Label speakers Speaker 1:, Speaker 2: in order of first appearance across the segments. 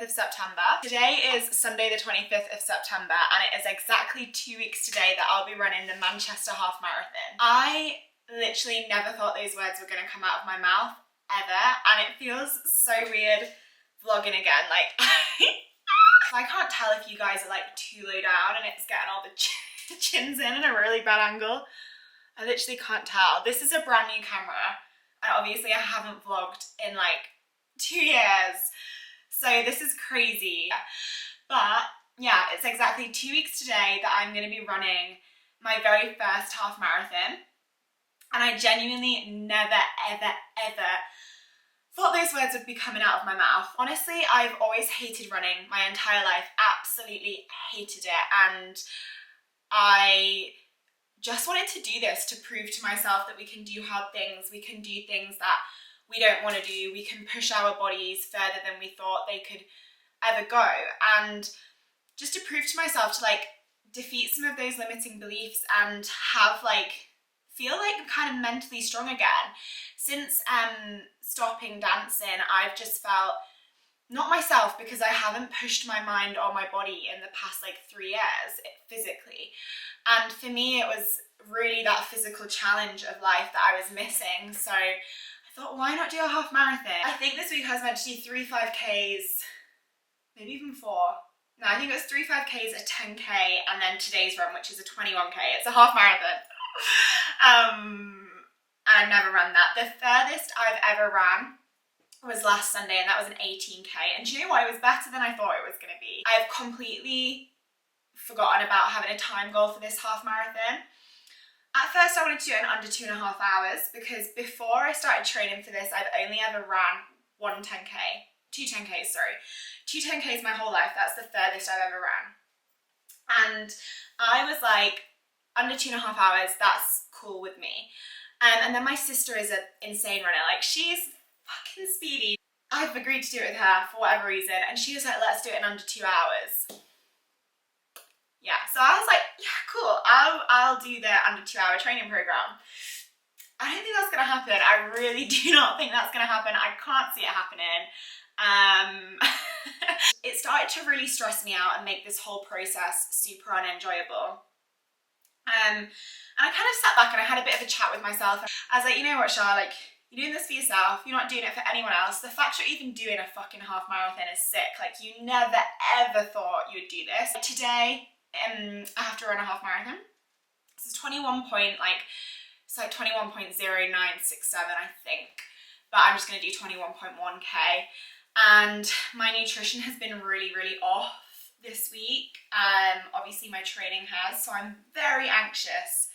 Speaker 1: 25th of September. Today is Sunday the 25th of September and it is exactly 2 weeks today that I'll be running the Manchester Half Marathon. I literally never thought those words were going to come out of my mouth ever, and it feels so weird vlogging again. Like, I can't tell if you guys are like too low down and it's getting all the chins in a really bad angle. I literally can't tell. This is a brand new camera and obviously I haven't vlogged in like 2 years. So this is crazy. But yeah, it's exactly 2 weeks today that I'm going to be running my very first half marathon. And I genuinely never, ever, ever thought those words would be coming out of my mouth. Honestly, I've always hated running my entire life, absolutely hated it. And I just wanted to do this to prove to myself that we can do hard things, we can do things that we don't want to do, we can push our bodies further than we thought they could ever go. And just to prove to myself to like defeat some of those limiting beliefs and have like, feel like I'm kind of mentally strong again. Since stopping dancing, I've just felt not myself because I haven't pushed my mind or my body in the past like 3 years physically. And for me, it was really that physical challenge of life that I was missing. So I thought, why not do a half marathon? I think this week I was meant to do 3 5Ks, maybe even 4. No, I think it was 3 5Ks, a 10K, and then today's run, which is a 21K. It's a half marathon. I've never run that. The furthest I've ever ran was last Sunday, and that was an 18K. And do you know what? It was better than I thought it was going to be. I've completely forgotten about having a time goal for this half marathon. At first I wanted to do it in under 2.5 hours because before I started training for this, I've only ever ran two 10Ks my whole life. That's the furthest I've ever ran. And I was like, under 2.5 hours, that's cool with me. And then my sister is an insane runner. Like, she's fucking speedy. I've agreed to do it with her for whatever reason. And she was like, let's do it in under 2 hours. Yeah, so I was like, yeah, cool. I'll do the under 2 hour training program. I don't think that's gonna happen. I really do not think that's gonna happen. I can't see it happening. It started to really stress me out and make this whole process super unenjoyable. And I kind of sat back and I had a bit of a chat with myself. I was like, you know what, Shah, like, you're doing this for yourself, you're not doing it for anyone else. The fact you're even doing a fucking half marathon is sick. Like, you never ever thought you would do this. Today, I have to run a half marathon. This is 21.0967, I think. But I'm just gonna do 21.1K. And my nutrition has been really, really off this week. Obviously my training has, so I'm very anxious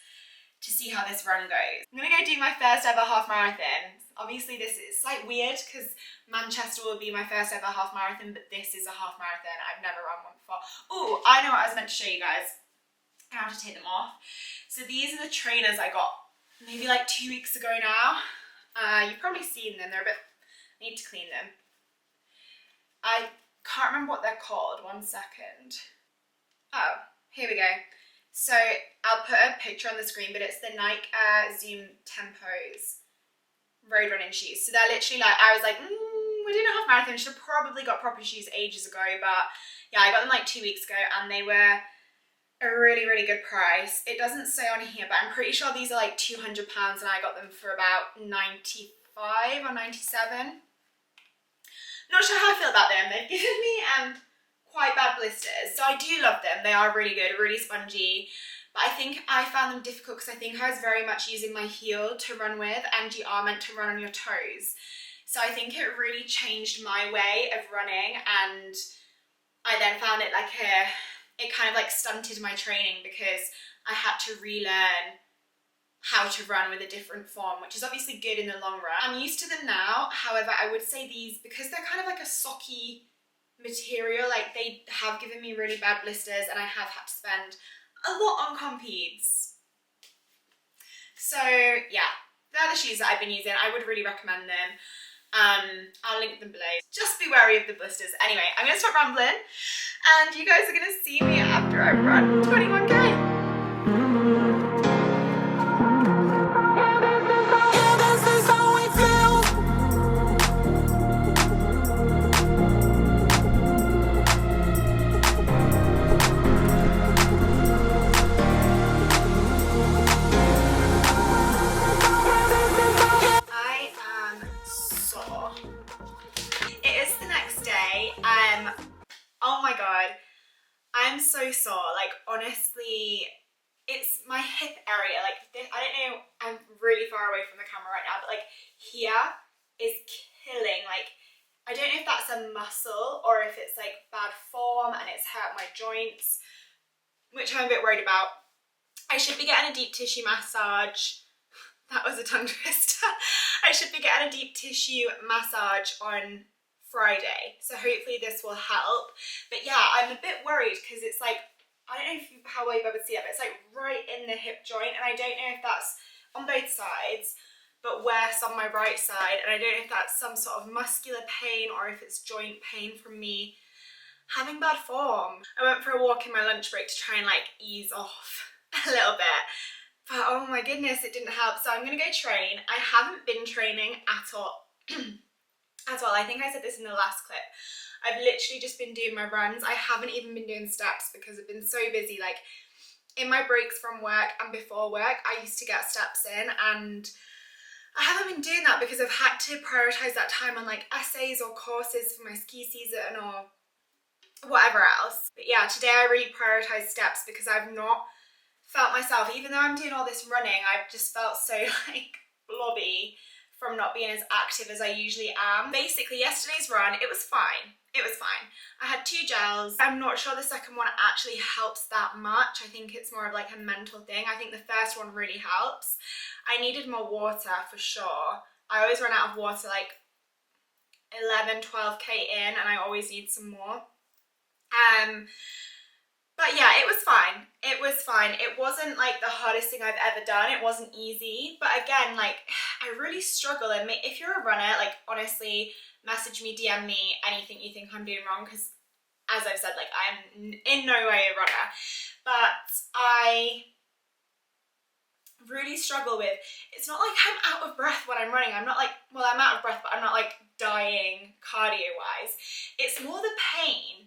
Speaker 1: to see how this run goes. I'm gonna go do my first ever half marathon. Obviously this is like weird because Manchester will be my first ever half marathon, but this is a half marathon. I've never run one before. Oh, I know what I was meant to show you guys. I have to take them off. So these are the trainers I got maybe like 2 weeks ago now. You've probably seen them. They're a bit, I need to clean them. I can't remember what they're called. 1 second. Oh, here we go. So I'll put a picture on the screen, but it's the Nike Zoom Tempos road running shoes. So they're literally like, I was like, we're doing a half marathon. Should have probably got proper shoes ages ago, but yeah, I got them like 2 weeks ago and they were a really, really good price. It doesn't say on here, but I'm pretty sure these are like £200 and I got them for about 95 or 97. Not sure how I feel about them. They've given me quite bad blisters. So I do love them. They are really good, really spongy. But I think I found them difficult because I think I was very much using my heel to run with, and you are meant to run on your toes. So I think it really changed my way of running, and I then found it like it kind of like stunted my training because I had to relearn how to run with a different form, which is obviously good in the long run. I'm used to them now. However, I would say these, because they're kind of like a socky material, like they have given me really bad blisters and I have had to spend a lot on compedes. So yeah, they're the shoes that I've been using. I would really recommend them. I'll link them below. Just be wary of the blisters. Anyway, I'm gonna stop rambling and you guys are gonna see me after I run 21K. sore, like honestly, it's my hip area, like this, I don't know, I'm really far away from the camera right now, but like here is killing. Like I don't know if that's a muscle or if it's like bad form and it's hurt my joints, which I'm a bit worried about. I should be getting a deep tissue massage. That was a tongue twister. I should be getting a deep tissue massage on Friday, so hopefully this will help. But yeah, I'm a bit worried because it's like, I don't know how well you've ever seen it, but it's like right in the hip joint, and I don't know if that's on both sides, but worse on my right side, and I don't know if that's some sort of muscular pain or if it's joint pain from me having bad form. I went for a walk in my lunch break to try and like ease off a little bit, but oh my goodness, it didn't help. So I'm gonna go train. I haven't been training at all. As well, I think I said this in the last clip. I've literally just been doing my runs. I haven't even been doing steps because I've been so busy. Like in my breaks from work and before work, I used to get steps in, and I haven't been doing that because I've had to prioritize that time on like essays or courses for my ski season or whatever else. But yeah, today I really prioritized steps because I've not felt myself, even though I'm doing all this running, I've just felt so like blobby from not being as active as I usually am. Basically, yesterday's run, it was fine. It was fine. I had 2 gels. I'm not sure the second one actually helps that much. I think it's more of like a mental thing. I think the first one really helps. I needed more water for sure. I always run out of water like 11, 12k in, and I always need some more. But yeah, it was fine. It was fine. It wasn't like the hardest thing I've ever done. It wasn't easy. But again, like I really struggle. And if you're a runner, like honestly, message me, DM me, anything you think I'm doing wrong. Because as I've said, like I'm in no way a runner. But I really struggle with, it's not like I'm out of breath when I'm running. I'm not like, well, I'm out of breath, but I'm not like dying cardio-wise. It's more the pain.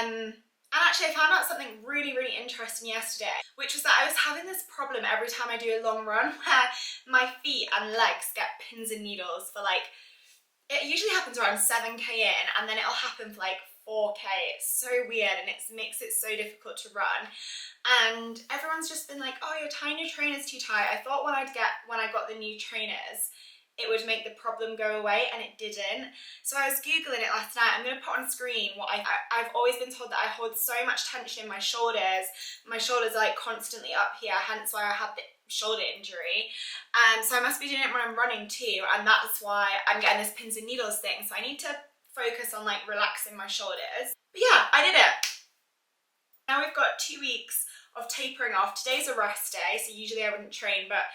Speaker 1: And actually I found out something really, really interesting yesterday, which was that I was having this problem every time I do a long run where my feet and legs get pins and needles for like, it usually happens around 7k in, and then it'll happen for like 4k. It's so weird, and it makes it so difficult to run. And everyone's just been like, oh, you're tying your trainers too tight. I thought when I got the new trainers, it would make the problem go away, and it didn't. So I was Googling it last night. I'm going to put on screen what I've always been told, that I hold so much tension in my shoulders. My shoulders are like constantly up here, hence why I had the shoulder injury. So I must be doing it when I'm running too, and that's why I'm getting this pins and needles thing. So I need to focus on like relaxing my shoulders. But yeah, I did it. Now we've got 2 weeks of tapering off. Today's a rest day, so usually I wouldn't train, but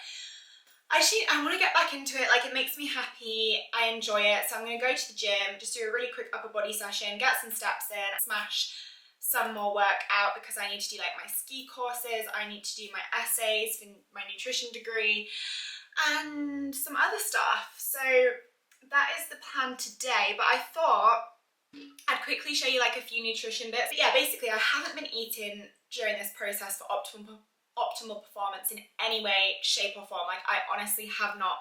Speaker 1: I want to get back into it. Like, it makes me happy. I enjoy it. So I'm going to go to the gym, just do a really quick upper body session, get some steps in, smash some more work out because I need to do like my ski courses, I need to do my essays for my nutrition degree, and some other stuff. So that is the plan today, but I thought I'd quickly show you like a few nutrition bits. But yeah, basically I haven't been eating during this process for optimal performance in any way, shape or form. Like I honestly have not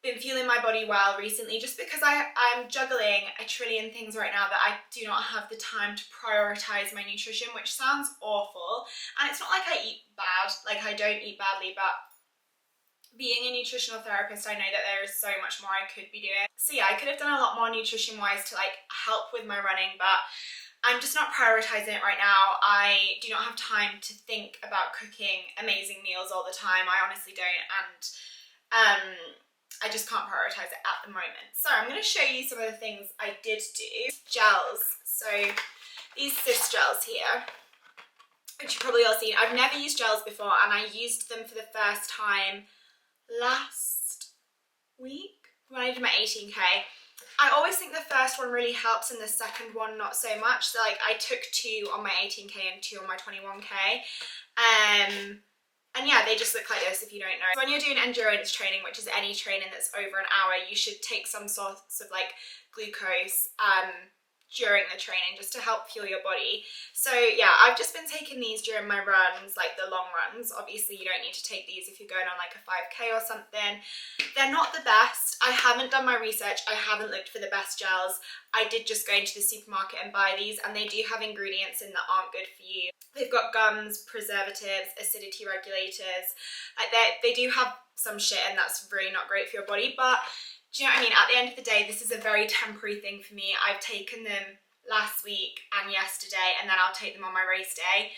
Speaker 1: been feeling my body well recently, just because I'm juggling a trillion things right now that I do not have the time to prioritize my nutrition, which sounds awful. And it's not like I eat bad, like I don't eat badly, but being a nutritional therapist, I know that there is so much more I could be doing. So yeah, I could have done a lot more nutrition wise to like help with my running, but I'm just not prioritizing it right now. I do not have time to think about cooking amazing meals all the time. I honestly don't, and I just can't prioritize it at the moment. So I'm going to show you some of the things I did do. Gels. So these Cis gels here, which you've probably all seen. I've never used gels before, and I used them for the first time last week when I did my 18k. I always think the first one really helps and the second one not so much. So like I took 2 on my 18k and 2 on my 21k. And yeah, they just look like this if you don't know. So when you're doing endurance training, which is any training that's over an hour, you should take some sorts of like glucose during the training, just to help fuel your body. So yeah, I've just been taking these during my runs, like the long runs. Obviously you don't need to take these if you're going on like a 5k or something. They're not the best. I haven't done my research. I haven't looked for the best gels. I did just go into the supermarket and buy these, and they do have ingredients in that aren't good for you. They've got gums, preservatives, acidity regulators. Like they do have some shit, and that's really not great for your body. But do you know what I mean? At the end of the day, this is a very temporary thing for me. I've taken them last week and yesterday, and then I'll take them on my race day.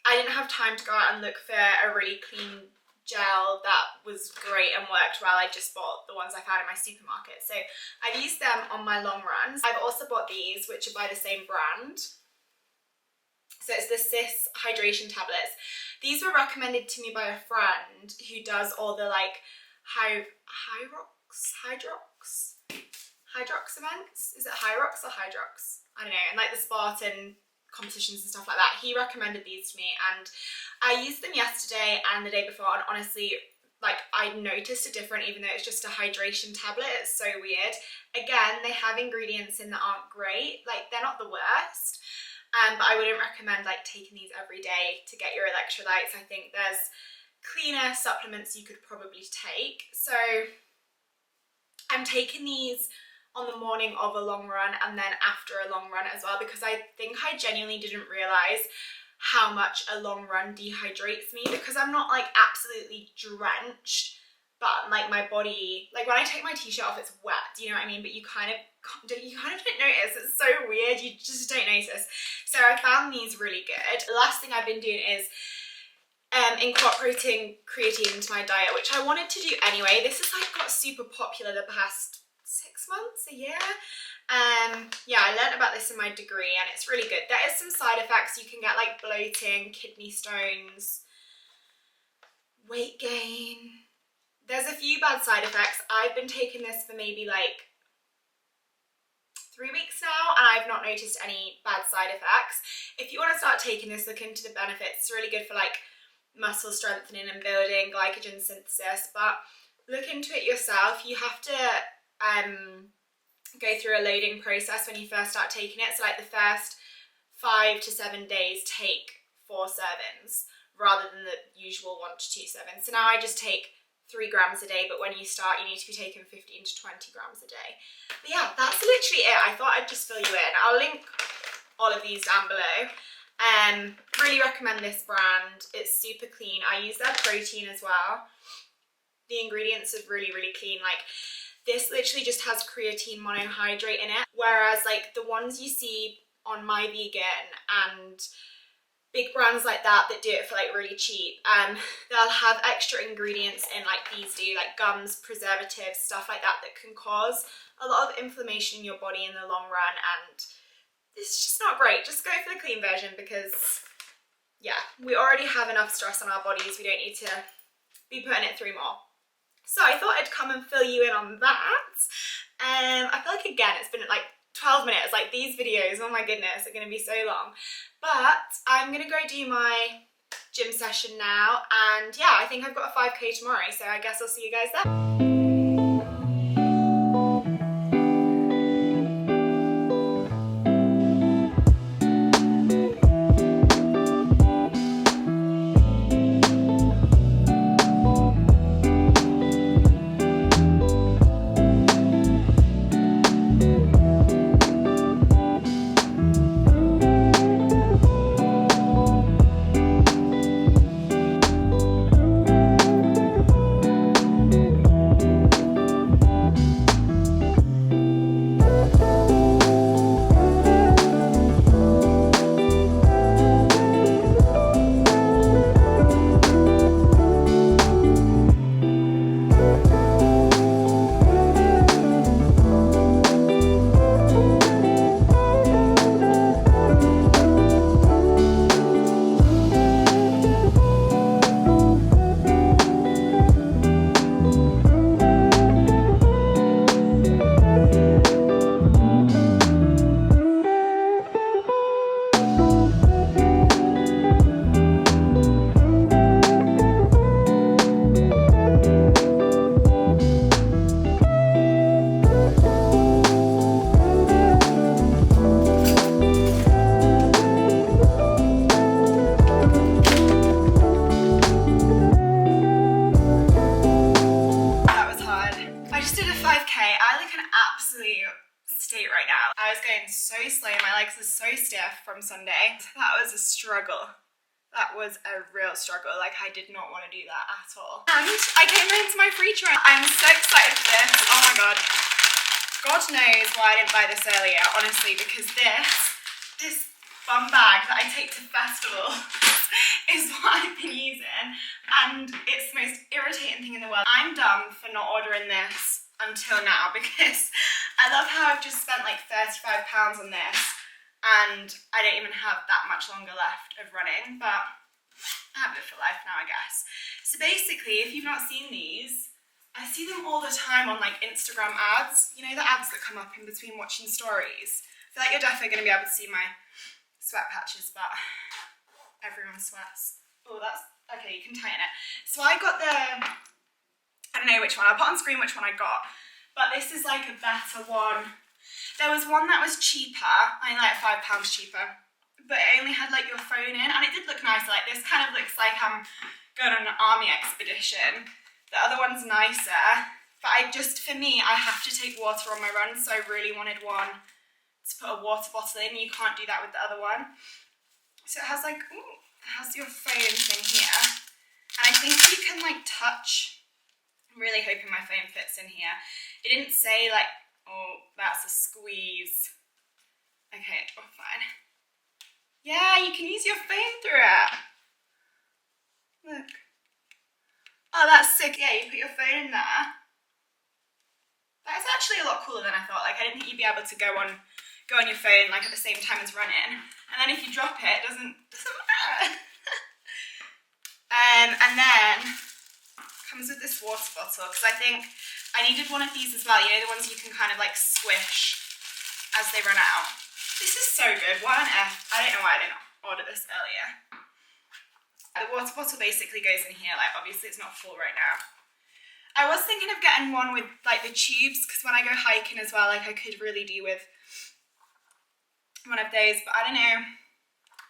Speaker 1: I didn't have time to go out and look for a really clean gel that was great and worked well. I just bought the ones I found in my supermarket. So I've used them on my long runs. I've also bought these, which are by the same brand. So it's the Cis hydration tablets. These were recommended to me by a friend who does all the like Hydrox events. Is it Hyrox or Hydrox? I don't know. And like the Spartan competitions and stuff like that. He recommended these to me, and I used them yesterday and the day before, and honestly, like, I noticed a difference even though it's just a hydration tablet. It's so weird. Again, they have ingredients in that aren't great. Like, they're not the worst. But I wouldn't recommend like taking these every day to get your electrolytes. I think there's cleaner supplements you could probably take. So I'm taking these on the morning of a long run and then after a long run as well, because I think I genuinely didn't realise how much a long run dehydrates me, because I'm not like absolutely drenched, but like my body, like when I take my t-shirt off, it's wet, do you know what I mean? But you kind of don't notice. It's so weird, you just don't notice. So I found these really good. The last thing I've been doing is incorporating creatine into my diet, which I wanted to do anyway. This has like got super popular the past 6 months, a year. Yeah, I learned about this in my degree, and it's really good. There is some side effects. You can get like bloating, kidney stones, weight gain. There's a few bad side effects. I've been taking this for maybe like 3 weeks now, and I've not noticed any bad side effects. If you want to start taking this, look into the benefits. It's really good for like muscle strengthening and building, glycogen synthesis, but look into it yourself. You have to go through a loading process when you first start taking it. So like the first 5 to 7 days take 4 servings rather than the usual 1 to 2 servings. So now I just take 3 grams a day, but when you start you need to be taking 15 to 20 grams a day. But yeah, that's literally it. I thought I'd just fill you in. I'll link all of these down below. Really recommend this brand. It's super clean. I use their protein as well. The ingredients are really, really clean. Like, this literally just has creatine monohydrate in it, whereas like the ones you see on My Vegan and big brands like that do it for like really cheap, they'll have extra ingredients in, like these do, like gums, preservatives, stuff like that can cause a lot of inflammation in your body in the long run, and it's just not great. Just go for the clean version, because yeah, we already have enough stress on our bodies. We don't need to be putting it through more. So I thought I'd come and fill you in on that. I feel like, again, it's been like 12 minutes. Like, these videos, oh my goodness, are going to be so long. But I'm going to go do my gym session now. And yeah, I think I've got a 5k tomorrow, so I guess I'll see you guys there. from Sunday. That was a struggle. That was a real struggle. Like, I did not want to do that at all. And I came into my free trial. I'm so excited for this. Oh my God. God knows why I didn't buy this earlier, honestly, because this bum bag that I take to festivals is what I've been using, and it's the most irritating thing in the world. I'm dumb for not ordering this until now, because I love how I've just spent like £35 on this, and I don't even have that much longer left of running, but I have it for life now, I guess. So basically, if you've not seen these, I see them all the time on like Instagram ads. You know, the ads that come up in between watching stories. I feel like you're definitely going to be able to see my sweat patches, but everyone sweats. Oh, that's, okay, you can tighten it. So I got I don't know which one, I'll put on screen which one I got, but this is like a better one. There was one that was cheaper, I think like £5 cheaper, but it only had like your phone in, and it did look nice. Like, this kind of looks like I'm going on an army expedition. The other one's nicer, but for me, I have to take water on my run, so I really wanted one to put a water bottle in. You can't do that with the other one. So it has like, ooh, it has your phone thing here, and I think you can like touch. I'm really hoping my phone fits in here. It didn't say like, oh, that's a squeeze. Okay, oh, fine. Yeah, you can use your phone through it. Look. Oh, that's sick. Yeah, you put your phone in there. That's actually a lot cooler than I thought. Like, I didn't think you'd be able to go on your phone like at the same time as running. And then if you drop it, it doesn't matter. And then comes with this water bottle, because I think I needed one of these as well. You know, the ones you can kind of like squish as they run out. This is so good. Why on earth? I don't know why I didn't order this earlier. The water bottle basically goes in here. Like, obviously it's not full right now. I was thinking of getting one with like the tubes, because when I go hiking as well, like I could really do with one of those, but I don't know.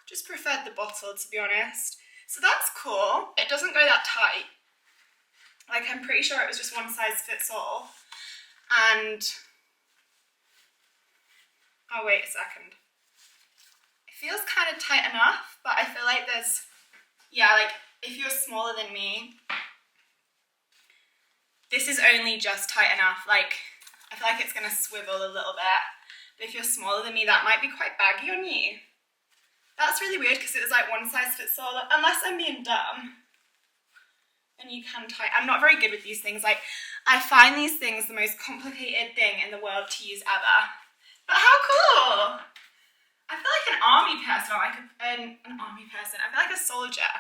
Speaker 1: Just preferred the bottle, to be honest. So that's cool. It doesn't go that tight. Like, I'm pretty sure it was just one size fits all. And, oh wait a second. It feels kind of tight enough, but I feel like yeah, like if you're smaller than me, this is only just tight enough. Like, I feel like it's gonna swivel a little bit. But if you're smaller than me, that might be quite baggy on you. That's really weird, because it was like one size fits all, unless I'm being dumb. And you can tie. I'm not very good with these things. Like, I find these things the most complicated thing in the world to use ever. But how cool! I feel like an army person, or like an army person. I feel like a soldier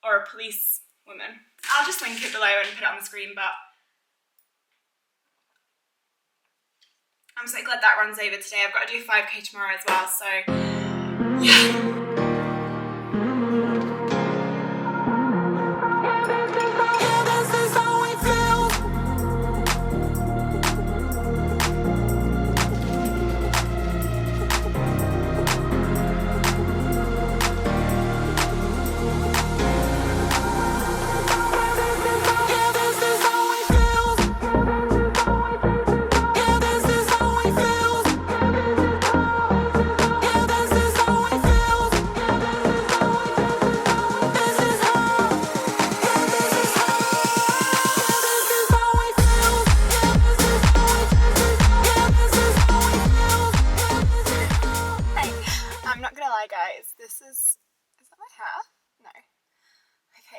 Speaker 1: or a police woman. I'll just link it below and put it on the screen, but I'm so glad that runs over today. I've got to do a 5K tomorrow as well, so yeah.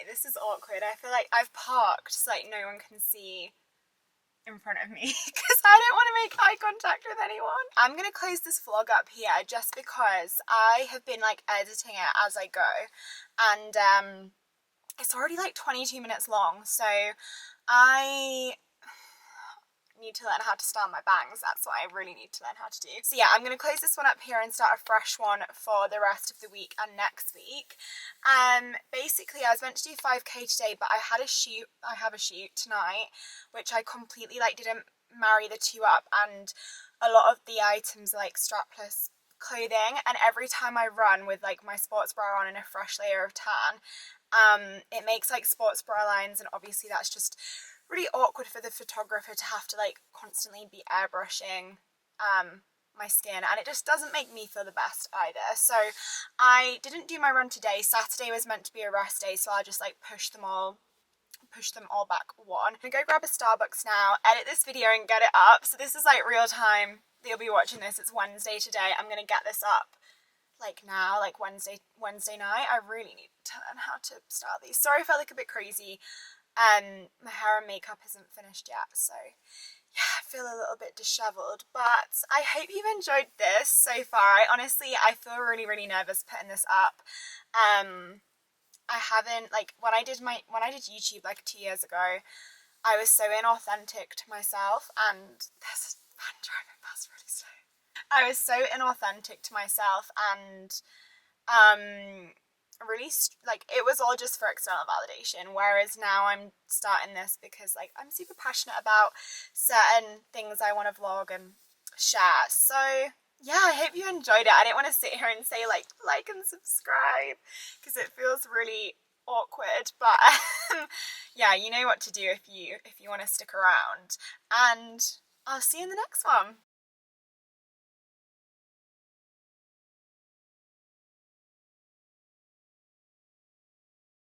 Speaker 1: This is awkward. I feel like I've parked so like no one can see in front of me, because I don't want to make eye contact with anyone. I'm gonna close this vlog up here just because I have been like editing it as I go, and it's already like 22 minutes long, so I need to learn how to style my bangs. That's what I really need to learn how to do. So yeah, I'm going to close this one up here and start a fresh one for the rest of the week and next week. Basically, I was meant to do 5K today, but I have a shoot tonight, which I completely like didn't marry the two up, and a lot of the items are like strapless clothing, and every time I run with like my sports bra on and a fresh layer of tan, it makes like sports bra lines, and obviously that's just really awkward for the photographer to have to like constantly be airbrushing my skin, and it just doesn't make me feel the best either. So I didn't do my run today. Saturday was meant to be a rest day, so I'll just like push them all back one. I'm gonna go grab a Starbucks now, edit this video and get it up. So this is like real time. You'll be watching this. It's Wednesday today. I'm gonna get this up like now, like Wednesday night. I really need to learn how to style these. Sorry if I look a bit crazy. My hair and makeup isn't finished yet, so yeah, I feel a little bit disheveled, but I hope you've enjoyed this so far. I feel really, really nervous putting this up. I haven't, like, when I did YouTube like 2 years ago, I was so inauthentic to myself, and there's a man driving past really slow. I was so inauthentic to myself, and really like it was all just for external validation, whereas now I'm starting this because like I'm super passionate about certain things I want to vlog and share. So yeah, I hope you enjoyed it. I didn't want to sit here and say like and subscribe because it feels really awkward, but yeah, you know what to do if you want to stick around, and I'll see you in the next one.